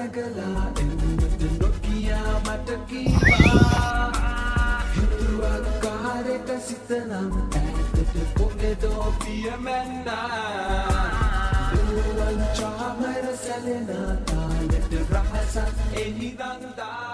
නැගලා එන්නට නොකියා මට කීවා හිතුවක් කාරෙක සිතනම් ඈතට කොහෙදෝ පියමැන්නා දුවන් චාමර සැලෙන තාලෙට රහසක් එහිදන්දා